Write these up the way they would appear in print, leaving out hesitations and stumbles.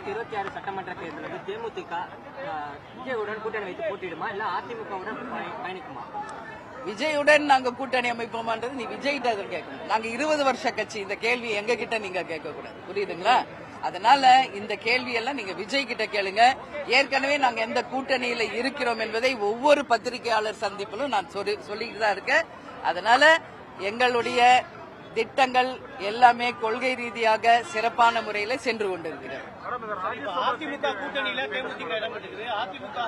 2026 சட்டமன்ற தேர்தலில் தேமுதிக விஜயுடன் கூட்டணி வைத்து போட்டியிடுமா இல்ல அதிமுகவுடன் பயணிக்குமா? விஜயுடன் நாங்க கூட்டணி அமைப்போமான்றது நீ விஜய்கிட்ட கேட்கணும். நாங்க 20 வருஷ கட்சி. இந்த கேள்வி எங்க கிட்ட நீங்க கேட்க கூடாது, புரியுதுங்களா? அதனால இந்த கேள்வி எல்லாம் நீங்க விஜய் கிட்ட கேளுங்க. ஏற்கனவே நாங்க எந்த கூட்டணியில இருக்கிறோம் என்பதை ஒவ்வொரு பத்திரிகையாளர் சந்திப்பிலும் நான் சொல்லிட்டு தான் இருக்கேன். அதனால எங்களுடைய திட்டங்கள் எல்லாமே கொள்கை ரீதியாக சிறப்பான முறையில் சென்று கொண்டிருக்கிறது. அதிமுக கூட்டணியில தேமுதிக இடம்பெற்றிருக்கிறது. அதிமுக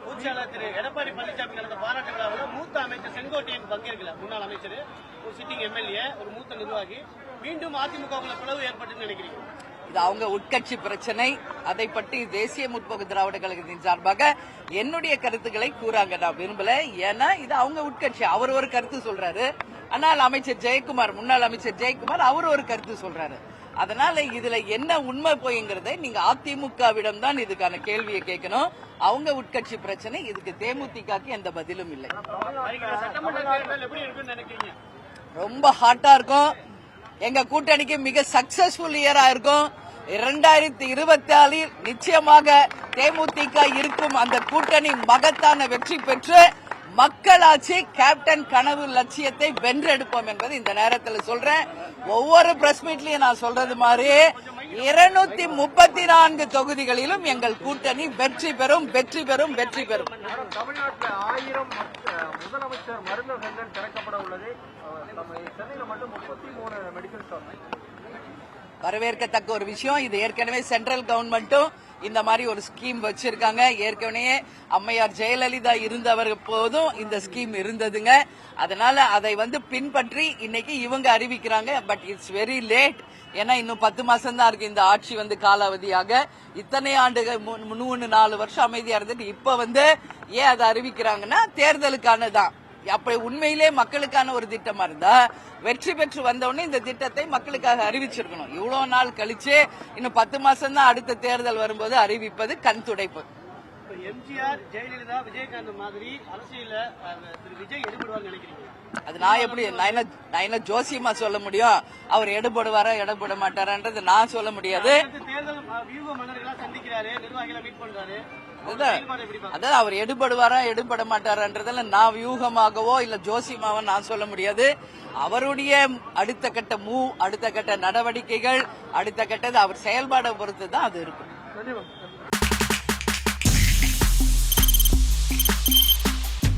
பொதுச்செயலாளர் திரு எடப்பாடி பழனிசாமி நடந்த பாராட்டு விழாவில் மூத்த அமைச்சர் செங்கோட்டையன் பங்கேற்கல. முன்னாள் அமைச்சர், ஒரு சிட்டிங் எம்எல்ஏ, ஒரு மூத்த நிர்வாகி. மீண்டும் அதிமுக பிளவு ஏற்பட்டு நினைக்கிறீங்க? இது அவங்க உட்கட்சி பிரச்சனை. அதை பற்றி தேசிய முற்போக்கு திராவிட கழகத்தின் சார்பாக என்னுடைய கருத்துக்களை கூறாங்க நான் விரும்பல. ஏன்னா இது அவங்க உட்கட்சி. அவர் ஒரு கருத்து சொல்றாரு. ஆனால் அமைச்சர் ஜெயக்குமார், முன்னாள் அமைச்சர் ஜெயக்குமார், அவர் ஒரு கருத்து சொல்றாரு. அதனால இதுல என்ன உண்மை போய்ங்கிறத நீங்க அதிமுகவிடம் தான் இதுக்கான கேள்வியை கேட்கணும். அவங்க உட்கட்சி பிரச்சனை. இதுக்கு தேமுதிகக்கு எந்த பதிலும் இல்லை. ரொம்ப ஹாட்டா இருக்கும். எங்க கூட்டணிக்கு மிக சக்சஸ்ஃபுல் இயரா இருக்கும். 2024 நிச்சயமாக தேமுதிக இருக்கும் அந்த கூட்டணி மகத்தான வெற்றி பெற்று மக்களாட்சி கேப்டன் கனவு லட்சியத்தை வென்றெடுப்போம் என்பது இந்த நேரத்தில் சொல்றேன். ஒவ்வொரு பிரஸ் மீட்லயும் நான் சொல்றது மாதிரி 234 தொகுதிகளிலும் எங்கள் கூட்டணி வெற்றி பெறும், வெற்றி பெறும், வெற்றி பெறும். தமிழ்நாட்டில் 1000 முதலமைச்சர் மருந்தகங்கள் திறக்கப்பட உள்ளது. சென்னையில் மட்டும் 33 மெடிக்கல் ஸ்டோர். வரவேற்கத்தக்க ஒரு விஷயம். இது ஏற்கனவே சென்ட்ரல் கவர்மெண்ட்டும் இந்த மாதிரி ஒரு ஸ்கீம் வச்சிருக்காங்க. ஏற்கனவே அம்மையார் ஜெயலலிதா இருந்தவர் போதும் இந்த ஸ்கீம் இருந்ததுங்க. அதனால அதை பின்பற்றி இன்னைக்கு இவங்க அறிவிக்கிறாங்க. But it's very late. ஏன்னா இன்னும் 10 மாசம் தான் இருக்கு இந்த ஆட்சி காலாவதியாக. இத்தனை ஆண்டுகள் 3-4 வருஷம் அமைதியா இருந்துட்டு இப்ப ஏன் அதை அறிவிக்கிறாங்கன்னா தேர்தலுக்கானதான். அப்படி உண்மையிலே மக்களுக்கான ஒரு திட்டமா இருந்தா வெற்றி பெற்று வந்தவுடனே இந்த திட்டத்தை மக்களுக்காக அறிவிச்சிருக்கணும். இவ்வளவு நாள் கழிச்சு இன்னும் 10 மாசம் தான் அடுத்த தேர்தல் வரும்போது அறிவிப்பது கண் துடைப்பு. எம்ஜிஆர், ஜெயலலிதா, விஜயகாந்த் மாதிரி அரசியல விஜய் எடுபடுவார் நினைக்கிறீங்க? அது நான் என்ன ஜோசியமா சொல்ல முடியும்? அவர் எடுபடுவாரா எடுபட மாட்டாரான்றது நான் சொல்ல முடியாது. தேர்தல் வியூக மன்னர்களா சந்திக்கிறாரு, நிர்வாகிகளை மீட் பண்றாரு. அதாவது அவர் எடுபடுவாரா எடுபட மாட்டாரான்றதுல நான் வியூகமாகவோ இல்ல ஜோசியமாவோ நான் சொல்ல முடியாது. அவருடைய அடுத்த கட்ட அடுத்த கட்ட நடவடிக்கைகள், அடுத்த கட்டது அவர் செயல்பாடை பொறுத்து தான் அது இருக்கும்.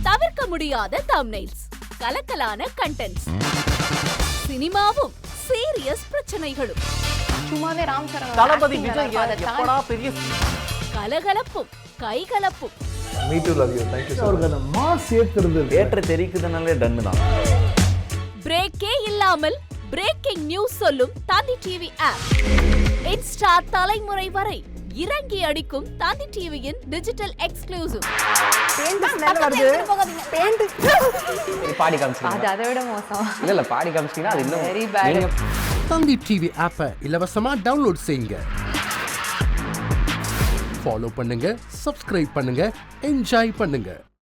தவிர்க்க முடியாத தம்ப்நெயில்ஸ், கலக்கலான கண்டென்ட்ஸ், சினிமாவும் சீரியஸ் பிரச்சனைகளும், சும்மாவே ராம் சரண் தளபதி விஜய் எப்படா பெரிய கலகலப்பும் கைகலப்பும். Me too love you. Thank you. அவருக்கு அந்த மாஸ் ஏத்துறது ஏற்ற தெரிக்குதுனாலே டன் தான். பிரேக்கே இல்லாமல் பிரேக்கிங் நியூஸ் சொல்லும் தந்தி டிவி ஆப். இன்ஸ்டா தலைமுறை வரை இறங்கி அடிக்கும் தந்தி டிவியின் டிஜிட்டல் எக்ஸ்க்ளூசிவ். பாடி காமிச்சிங்க. அது அதை விட மோசம். இல்ல பாடி காமிச்சிங்கன்னா அது இன்னும் வெரி பேட். தந்தி டிவி ஆப்பை இலவசமா டவுன்லோட் செய்யுங்க. ஃபாலோ பண்ணுங்க, சப்ஸ்கிரைப் பண்ணுங்க, என்ஜாய் பண்ணுங்க.